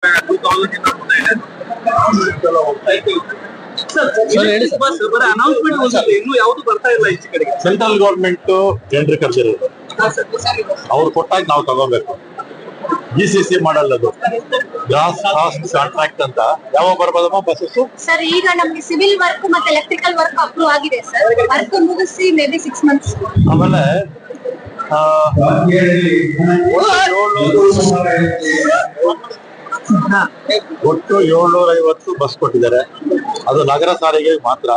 ಇನ್ನು ಯಾವ್ದು ಬರ್ತಾ ಇಲ್ಲ ಈಚೆ ಕಡೆಗೆ. ಸೆಂಟ್ರಲ್ ಗೌರ್ಮೆಂಟ್ ಟೆಂಡರ್ ಕರೆದಿರೋದು, ಅವ್ರು ಕೊಟ್ಟಾಗ ನಾವು ತಗೋಬೇಕು. GCC ಮಾಡಲ್ಲ, ಅದು ಗ್ರಾಸ್ ಕಾಸ್ಟ್ ಕಾಂಟ್ರಾಕ್ಟ್ ಅಂತ. ಯಾವಾಗ ಬರ್ಬೋದಮ್ಮ ಬಸ್ಸಸ್? ಸರ್ ಈಗ ನಮ್ಗೆ ಸಿವಿಲ್ ವರ್ಕ್ ಮತ್ತೆ ಎಲೆಕ್ಟ್ರಿಕಲ್ ವರ್ಕ್ ಅಪ್ರೂವ್ ಆಗಿದೆ ಸರ್. ವರ್ಕ್ ಮುಗಿಸಿ ಮೇ ಬಿ 6 months. ಆಮೇಲೆ ಒಟ್ಟು 750 ಬಸ್ ಕೊಟ್ಟಿದ್ದಾರೆ, ಅದು ನಗರ ಸಾರಿಗೆ ಮಾತ್ರ.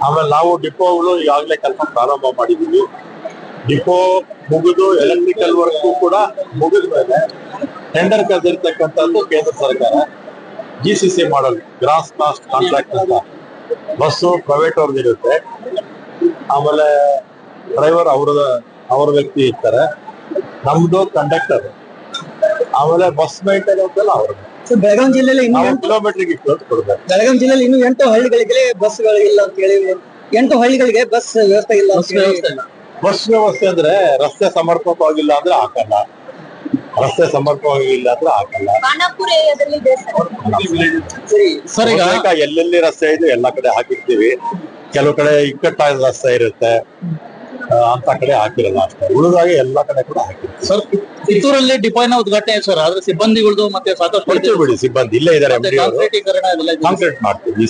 ಆಮೇಲೆ ನಾವು ಡಿಪೋಗಳು ಈಗಾಗಲೇ ಕೆಲಸ ಪ್ರಾರಂಭ ಮಾಡಿದೀವಿ. ಡಿಪೋ ಮುಗಿದು ಎಲೆಕ್ಟ್ರಿಕಲ್ ವರ್ಕ್ ಕೂಡ ಮುಗಿದ ಮೇಲೆ ಟೆಂಡರ್ ಕರೆದಿರ್ತಕ್ಕಂಥದ್ದು ಕೇಂದ್ರ ಸರ್ಕಾರ. GCC ಮಾಡಲ್, ಗ್ರಾಸ್ ಕಾಸ್ಟ್ ಕಾಂಟ್ರಾಕ್ಟ್ ಅಂತ. ಬಸ್ಸು ಪ್ರೈವೇಟ್ ಅವ್ರದ್ದಿರುತ್ತೆ, ಆಮೇಲೆ ಡ್ರೈವರ್ ಅವ್ರ ವ್ಯಕ್ತಿ ಇರ್ತಾರೆ, ನಮ್ದು ಕಂಡಕ್ಟರ್, ಆಮೇಲೆ ಬಸ್ ಮೇಂಟೆನೆನ್ಸ್ ಎಲ್ಲ ಅವ್ರದ್ದು. ಬೆಳಗಾವಿ ಜಿಲ್ಲೆಯಲ್ಲಿ ಕಿಲೋಮೀಟರ್ಗೆ ಇಷ್ಟು ಅಂತ ಕೊಡ್ಬೇಕು. ಬೆಳಗಾವಿ ಜಿಲ್ಲೆಯಲ್ಲಿ ಇನ್ನು 8 ಹಳ್ಳಿಗಳಿಗೆ ಬಸ್ಗಳು ಇಲ್ಲ ಅಂತ ಹೇಳಿ, 8 ಹಳ್ಳಿಗಳಿಗೆ ಬಸ್ ವ್ಯವಸ್ಥೆ ಇಲ್ಲ. ಬಸ್ ವ್ಯವಸ್ಥೆ ಅಂದ್ರೆ ರಸ್ತೆ ಸಮರ್ಪಕವಾಗಿಲ್ಲ ಅಂದ್ರೆ ಹಾಕಲ್ಲ, ರಸ್ತೆ ಸಮರ್ಪಕವಾಗಿಲ್ಲ ಅಂದ್ರೆ ಹಾಕಲ್ಲ. ಖಾನಾಪುರ ಏರಿಯಾದಲ್ಲಿ ಇದೆ ಸರ್. ಈಗ ಎಲ್ಲೆಲ್ಲಿ ರಸ್ತೆ ಇದೆ ಎಲ್ಲ ಕಡೆ ಹಾಕಿರ್ತೀವಿ. ಕೆಲವು ಕಡೆ ಇಕ್ಕಟ್ಟಾದ ರಸ್ತೆ ಇರುತ್ತೆ, ಅಂತ ಕಡೆ ಹಾಕಿರಲ್ಲ ಅಷ್ಟೇ. ಉಳಿದಾಗ ಎಲ್ಲಾ ಕಡೆ ಕೂಡ ಹಾಕಿರ್ತೀವಿ. ಸರ್ ಕಿತ್ತೂರಲ್ಲಿ ಡಿಪೋನ ಉದ್ಘಾಟನೆ ಸರ್, ಆದ್ರೆ ಸಿಬ್ಬಂದಿಗಳದ್ದು ಮತ್ತೆ ಸಾಕಷ್ಟು ಬಿಡಿ, ಸಿಬ್ಬಂದಿ ಇಲ್ಲೇ ಇದಾರೆ. ಕಾಂಕ್ರೀಟ್ ಮಾಡ್ತೀವಿ ಈ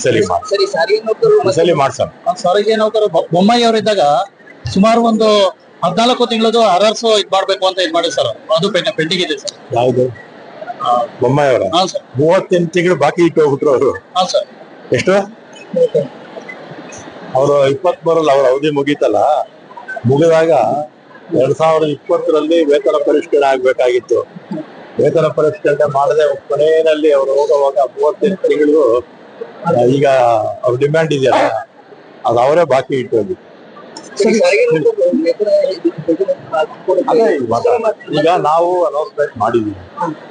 ಸಲ, ಮಾಡ್ಸೋಣ. ಸಾರಿಗೆ ನೌಕರರು ಬೊಮ್ಮಾಯಿ ಅವರಿದ್ದಾಗ ಸುಮಾರು ಒಂದು 14 ತಿಂಗಳದು RRSO ಇದ್ ಮಾಡ್ಬೇಕು ಅಂತ ಇದ್ ಮಾಡಿ ಸರ್, ಅದು ಪೆಂಡಿಂಗ್ ಇದೆ ಸರ್. ಯಾವ್ದು? ಬೊಮ್ಮಾಯಿ ಅವರ 38 ತಿಂಗಳು ಬಾಕಿ ಇಟ್ಟು ಹೋಗ್ಬಿಟ್ರು ಅವರು. ಸರ್ ಎಷ್ಟು? ಅವರು 23ರಲ್ಲಿ ಅವ್ರ ಅವಧಿ ಮುಗೀತಲ್ಲ, ಮುಗಿದಾಗ 2020ರಲ್ಲಿ ವೇತನ ಪರಿಷ್ಕರಣೆ ಆಗ್ಬೇಕಾಗಿತ್ತು. ವೇತನ ಪರಿಷ್ಕರಣೆ ಮಾಡದೆ ಕೊನೆಯಲ್ಲಿ ಅವರು ಹೋಗುವಾಗ 38 ತಿಂಗಳು ಈಗ ಅವ್ರ ಡಿಮ್ಯಾಂಡ್ ಇದೆಯಲ್ಲ, ಅದು ಅವರೇ ಬಾಕಿ ಇಟ್ಟು ಹೋಗಿತ್ತು. ಈಗ ನಾವು ಅನೌನ್ಸ್ಮೆಂಟ್ ಮಾಡಿದೀವಿ,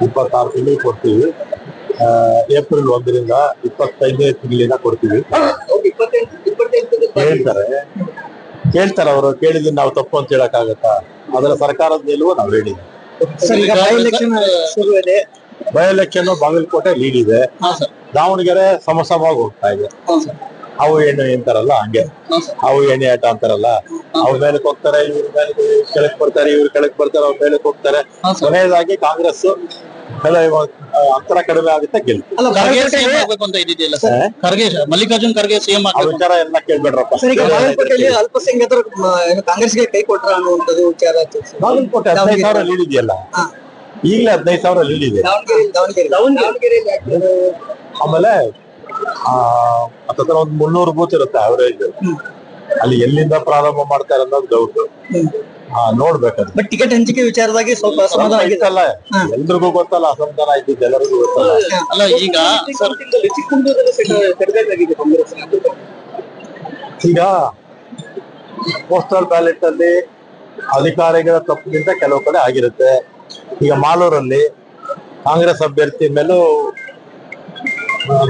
26 ತಿಂಗಳು ಕೊಡ್ತೀವಿ. ಏಪ್ರಿಲ್ 1ರಿಂದ 25ನೇ ತಿಂಗಳಿನ ಕೊಡ್ತೀವಿ. ಕೇಳ್ತಾರೆ ಅವರು, ಕೇಳಿದ್ರೆ ನಾವು ತಪ್ಪು ಅಂತ ಹೇಳಕ್ಕಾಗತ್ತಾ? ಅದರ ಸರ್ಕಾರದ ನಿಲುವು ನಾವು ಹೇಳಿದ್ವಿ. ಬೈ ಎಲೆಕ್ಷನ್ ಬಾಗಲಕೋಟೆ ಲೀಡ್ ಇದೆ, ದಾವಣಗೆರೆ ಸಮವಾಗಿ ಹೋಗ್ತಾ ಇದೆ. ಅವು ಎಣ್ಣೆ ಅಂತಾರಲ್ಲ ಹಂಗೆ, ಅವು ಎಣ್ಣೆ ಆಟ ಅಂತಾರಲ್ಲ, ಅವ್ರ ಮೇಲಕ್ಕೆ ಹೋಗ್ತಾರೆ, ಇವ್ರ ಮೇಲೆ ಕೆಳಕ್ ಬರ್ತಾರೆ, ಇವ್ರ ಕೆಳಕ್ ಬರ್ತಾರೆ, ಅವ್ರ ಮೇಲಕ್ಕೆ ಹೋಗ್ತಾರೆ. ಕೊನೆಯದಾಗಿ ಕಾಂಗ್ರೆಸ್ ಅಂತರ ಕಡಿಮೆ ಆಗುತ್ತೆ, ಗೆಲ್ತು. ಮಲ್ಲಿಕಾರ್ಜುನ್ ಖರ್ಗೆ ಸಿಎಂ ವಿಚಾರ ಎಲ್ಲ ಕೇಳ್ಬೇಡ್ರಪ್ಪ. ಅಲ್ಪಸಂಖ್ಯಾತರು ಕಾಂಗ್ರೆಸ್ಗೆ ಕೈ ಕೊಟ್ರ ಅನ್ನುವಂಥದ್ದು ವಿಚಾರ. ಬಾಗಲಕೋಟೆ 15,000 ಲೀಡ್ ಇದೆಯಲ್ಲ, ಈಗಲೇ 15,000 ಲೀಡ್ ಇದೆ. ಆಮೇಲೆ ಹತ್ರ ಒಂದು 300 ಬೂತ್ ಇರುತ್ತೆ ಅವರೇಜ್. ಅಲ್ಲಿ ಎಲ್ಲಿಂದ ಪ್ರಾರಂಭ ಮಾಡ್ತಾರೆ ಅನ್ನೋದು ಡೌಟ್, ನೋಡ್ಬೇಕಂತ. ಬಟ್ ಟಿಕೆಟ್ ಹಂಚಿಕೆ ವಿಚಾರವಾಗಿ ಸ್ವಲ್ಪ ಅಸಮಾಧಾನ ಆಗಿತ್ತಲ್ಲ, ಎಲ್ರಿಗೂ ಗೊತ್ತಲ್ಲ, ಅಸಮಾಧಾನ ಆಗಿದ್ದು ಎಲ್ಲರಿಗೂ ಗೊತ್ತಲ್ಲ. ಅಲ್ಲ ಈಗ ಈಗ ಪೋಸ್ಟಲ್ ಬ್ಯಾಲೆಟ್ ಅಲ್ಲಿ ಅಧಿಕಾರಿಗಳ ತಪ್ಪಿನಿಂದ ಕೆಲವು ಕಡೆ ಆಗಿರುತ್ತೆ. ಈಗ ಮಾಲೂರಲ್ಲಿ ಕಾಂಗ್ರೆಸ್ ಅಭ್ಯರ್ಥಿ ಮೇಲೂ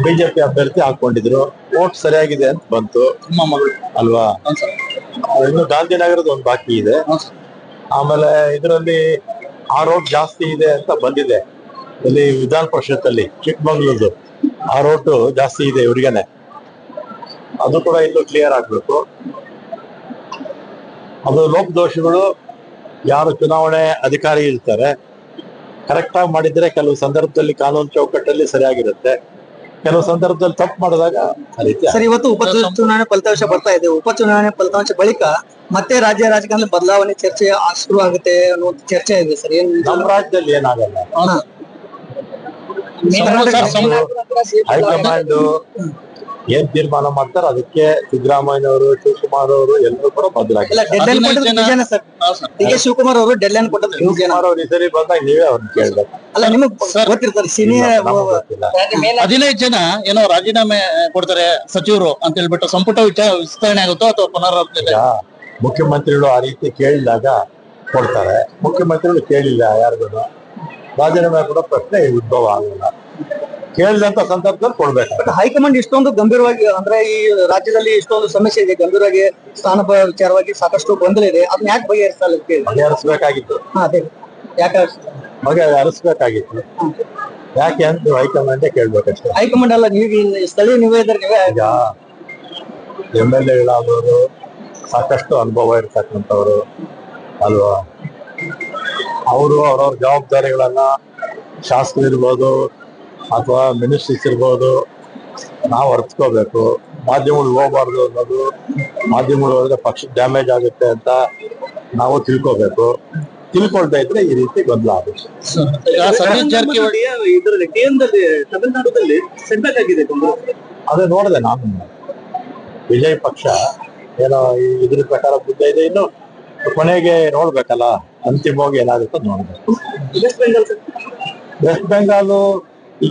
ಬಿಜೆಪಿ ಅಭ್ಯರ್ಥಿ ಹಾಕೊಂಡಿದ್ರು, ವೋಟ್ ಸರಿಯಾಗಿದೆ ಅಂತ ಬಂತು ಅಲ್ವಾ. ಇನ್ನು ಗಾಂಧಿನಗರದ ಒಂದು ಬಾಕಿ ಇದೆ. ಆಮೇಲೆ ಇದರಲ್ಲಿ ಆ ರೋಡ್ ಜಾಸ್ತಿ ಇದೆ ಅಂತ ಬಂದಿದೆ. ಇಲ್ಲಿ ವಿಧಾನ ಪರಿಷತ್ ಅಲ್ಲಿ ಚಿಕ್ಕಮಂಗ್ಳೂರ್ದು ಆ ರೋಡ್ ಜಾಸ್ತಿ ಇದೆ ಇವ್ರಿಗೇನೆ, ಅದು ಕೂಡ ಇನ್ನು ಕ್ಲಿಯರ್ ಆಗ್ಬೇಕು. ಅದು ಲೋಪದೋಷಗಳು ಯಾರು ಚುನಾವಣೆ ಅಧಿಕಾರಿ ಇರ್ತಾರೆ ಕರೆಕ್ಟ್ ಆಗಿ ಮಾಡಿದ್ರೆ ಕೆಲವು ಸಂದರ್ಭದಲ್ಲಿ ಕಾನೂನು ಚೌಕಟ್ಟಲ್ಲಿ ಸರಿಯಾಗಿರುತ್ತೆ, ಕೆಲವು ಸಂದರ್ಭದಲ್ಲಿ ತಪ್ಪು ಮಾಡಿದಾಗ. ಸರ್, ಇವತ್ತು ಉಪಚುನಾವಣೆ ಫಲಿತಾಂಶ ಬರ್ತಾ ಇದೆ. ಉಪಚುನಾವಣೆ ಫಲಿತಾಂಶ ಬಳಿಕ ಮತ್ತೆ ರಾಜ್ಯ ರಾಜಕಾರಣದಲ್ಲಿ ಬದಲಾವಣೆ ಚರ್ಚೆ ಶುರು ಆಗುತ್ತೆ ಅನ್ನುವಂತ ಚರ್ಚೆ ಇದೆ ಸರ್. ನಮ್ಮ ರಾಜ್ಯದಲ್ಲಿ ಏನಾಗಲ್ಲ, ಹೈಕಮಾಂಡ್ ಏನ್ ತೀರ್ಮಾನ ಮಾಡ್ತಾರೆ ಅದಕ್ಕೆ ಸಿದ್ದರಾಮಯ್ಯನವರು, ಶಿವಕುಮಾರ್ ಅವರು ಎಲ್ಲರೂ ಕೂಡ ಬದಲಾಗಿಲ್ಲ. ಶಿವಕುಮಾರ್ ಅವರು ಡೆಡ್ ಲೈನ್ ಕೊಟ್ಟದ್ದು ಈ ಸರಿ ಬಂದಾಗ ನೀವೇ ಅವ್ರನ್ನ ಕೇಳ್ಬೇಕು. ಅಲ್ಲ, ನಿಮಗ್ ಗೊತ್ತಿರ್ತಾರೆ ಸೀನಿಯರ್. 15 ಜನ ಏನೋ ರಾಜೀನಾಮೆ ಕೊಡ್ತಾರೆ ಸಚಿವರು ಅಂತ ಹೇಳ್ಬಿಟ್ಟು ಸಂಪುಟ ವಿಸ್ತರಣೆ ಆಗುತ್ತೋ ಅಥವಾ ಪುನರಾವರ್ತನೆ? ಮುಖ್ಯಮಂತ್ರಿಗಳು ಆ ರೀತಿ ಕೇಳಿದಾಗ ಕೊಡ್ತಾರೆ, ಮುಖ್ಯಮಂತ್ರಿಗಳು ಕೇಳಿಲ್ಲ ಯಾರಿಗೂ ರಾಜೀನಾಮೆ ಕೂಡ ಪ್ರಶ್ನೆ ಉದ್ಭವ ಆಗಲ್ಲ. ಕೇಳಿದಂತ ಸಂದರ್ಭದಲ್ಲಿ ಕೊಡ್ಬೇಕು. ಹೈಕಮಾಂಡ್ ಇಷ್ಟೊಂದು ಗಂಭೀರವಾಗಿ, ಅಂದ್ರೆ ಈ ರಾಜ್ಯದಲ್ಲಿ ಇಷ್ಟೊಂದು ಸಮಸ್ಯೆ ಇದೆ, ಗಂಭೀರವಾಗಿ ಸ್ಥಾನ ವಿಚಾರವಾಗಿ ಸಾಕಷ್ಟು ಗೊಂದಲ ಇದೆ, ಅದನ್ನ ಯಾಕೆ ಬಗೆಹರಿಸಬೇಕಾಗಿತ್ತು? ಅದೇ ಯಾಕೆ ಬಗೆಹರಿಸಬೇಕಾಗಿತ್ತು. ಯಾಕೆ ಅಂತ ನೀವು ಹೈಕಮಾಂಡೇ ಕೇಳ್ಬೇಕಷ್ಟೇ. ಹೈಕಮಾಂಡ್ ಅಲ್ಲ, ನೀವು ಸ್ಥಳೀಯ ನೀವೇ ಇದ್ರೆ ನೀವೇ ಈಗ MLA ಸಾಕಷ್ಟು ಅನುಭವ ಇರ್ತಕ್ಕಂಥವ್ರು ಅಲ್ವಾ, ಅವರು ಅವ್ರವ್ರ ಜವಾಬ್ದಾರಿಗಳನ್ನ ಶಾಸಕರು ಇರ್ಬೋದು ಅಥವಾ ಮಿನಿಸ್ಟ್ರೀಸ್ ಇರ್ಬೋದು ನಾವು ಅರ್ತ್ಕೋಬೇಕು. ಮಾಧ್ಯಮಗಳು ಹೋಗ್ಬಾರ್ದು ಅನ್ನೋದು, ಮಾಧ್ಯಮಗಳು ಹೋದ್ರೆ ಪಕ್ಷಕ್ಕೆ ಡ್ಯಾಮೇಜ್ ಆಗುತ್ತೆ ಅಂತ ನಾವು ತಿಳ್ಕೋಬೇಕು. ತಿಳ್ಕೊಳ್ತಾ ಇದ್ರೆ ಈ ರೀತಿ ಗೊಂದಲ ಆಗುತ್ತೆ. ಈಗ ಸತೀಶ್ ಜಾರಕಿಹೊಳಿ ಇದರಲ್ಲಿ ಕೇಂದ್ರದಲ್ಲಿ ತಮಿಳುನಾಡಲ್ಲಿ ಸೆಟ್ಬ್ಯಾಕ್ ಆಗಿದೆ ಅದೇ ನೋಡಿದೆ ನಾನು. ವಿಜಯ್ ಪಕ್ಷ ಏನೋ ಇದ್ರ ಪ್ರಕಾರ ಬುದ್ಧ ಇದೆ, ಇನ್ನು ಕೊನೆಗೆ ನೋಡ್ಬೇಕಲ್ಲ ಅಂತಿಮವಾಗಿ ಏನಾಗುತ್ತೆ ನೋಡ್ಬೇಕು. ವೆಸ್ಟ್ ಬೆಂಗಾಲ್ ವೆಸ್ಟ್ ಬೆಂಗಾಲು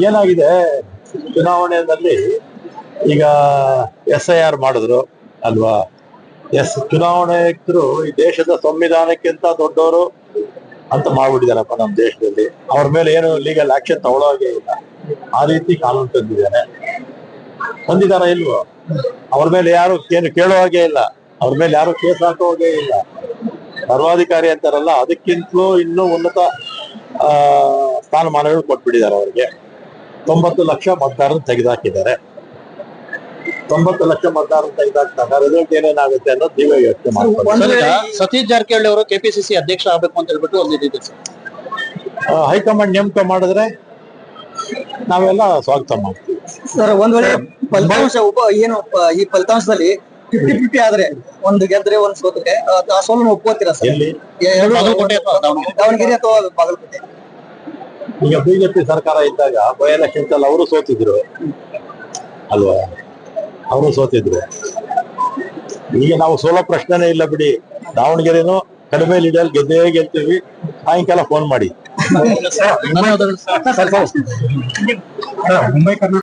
ಏನಾಗಿದೆ, ಚುನಾವಣೆಯಲ್ಲಿ ಈಗ SIR ಮಾಡಿದ್ರು ಅಲ್ವಾ. ಚುನಾವಣೆಯರು ಈ ದೇಶದ ಸಂವಿಧಾನಕ್ಕಿಂತ ದೊಡ್ಡವರು ಅಂತ ಮಾಡ್ಬಿಟ್ಟಿದಾರಪ್ಪ ನಮ್ಮ ದೇಶದಲ್ಲಿ. ಅವ್ರ ಮೇಲೆ ಏನು ಲೀಗಲ್ ಆಕ್ಷನ್ ತಗೊಳ್ಳೋಗೆ ಇಲ್ಲ, ಆ ರೀತಿ ಕಾನೂನು ತಂದಿದಾರ ಇಲ್ವೋ? ಅವ್ರ ಮೇಲೆ ಯಾರು ಏನು ಕೇಳೋ ಹಾಗೆ ಇಲ್ಲ, ಅವ್ರ ಮೇಲೆ ಯಾರು ಕೇಸ್ ಹಾಕೋ ಹಾಗೆ ಇಲ್ಲ. ಸರ್ವಾಧಿಕಾರಿ ಅಂತಾರಲ್ಲ, ಅದಕ್ಕಿಂತಲೂ ಇನ್ನೂ ಉನ್ನತ ಸ್ಥಾನಮಾನಗಳು ಕೊಟ್ಬಿಟ್ಟಿದ್ದಾರೆ ಅವ್ರಿಗೆ. 90 ಲಕ್ಷ ಮತದಾರರು ತೆಗೆದಾಕಿದ್ದಾರೆ. 90 ಲಕ್ಷ ಮತದಾರರು ತೆಗೆದಾಕಿದಾಗ ರಿಸಲ್ಟ್ ಏನೇನಾಗುತ್ತೆ ಅನ್ನೋದು ನೀವೇ ಯೋಚನೆ ಮಾಡ್ಕೊಳ್ಳಿ. ಸರ್, ಈಗ ಸತೀಶ್ ಜಾರಕಿಹೊಳಿ ಅವರು KPCC ಅಧ್ಯಕ್ಷ ಆಗ್ಬೇಕು ಅಂತ ಹೇಳ್ಬಿಟ್ಟು ಒಂದು ಇದಿದೆ ಸರ್. ಹೈಕಮಾಂಡ್ ನೇಮಕ ಮಾಡಿದ್ರೆ ನಾವೆಲ್ಲ ಸ್ವಾಗತ ಮಾಡ್ತೀವಿ. ಸರ್. ಒಂದ್ ವೇಳೆ ಫಲಿತಾಂಶ ಈ ಫಲಿತಾಂಶದಲ್ಲಿ 50-50 ಆದ್ರೆ, ಒಂದು ಗೆದ್ರೆ ಒಂದು ಸೋತ್ರೆ ಆ ಸೋಲನ್ನು ಒಪ್ಕೋತೀರಾ ಸರ್? ಎಲ್ಲಿ ಎರಡು ಬಾಗಲಕೋಟೆ ಅಥವಾ ದಾವಣಗೆರೆ? ದಾವಣಗೆರೆ ಅಥವಾ ಬಾಗಲಕೋಟೆ? ಈಗ BJP ಸರ್ಕಾರ ಇದ್ದಾಗ ಬೈ ಎಲೆಕ್ಷನ್ಸ್ ಅಲ್ಲಿ ಅವರು ಸೋತಿದ್ರು ಅಲ್ವಾ, ಅವರು ಸೋತಿದ್ರು. ಈಗ ನಾವು ಸೋಲೋ ಪ್ರಶ್ನೆನೇ ಇಲ್ಲ ಬಿಡಿ. ದಾವಣಗೆರೆನು ಕಡಿಮೆ ಲೀಡಲ್ಲಿ ಗೆಲ್ತೀವಿ. ಸಾಯಂಕಾಲ ಫೋನ್ ಮಾಡಿ. ಧನ್ಯವಾದಗಳು ಸರ್. ಮುಂಬೈ ಕರ್ನಾಟಕ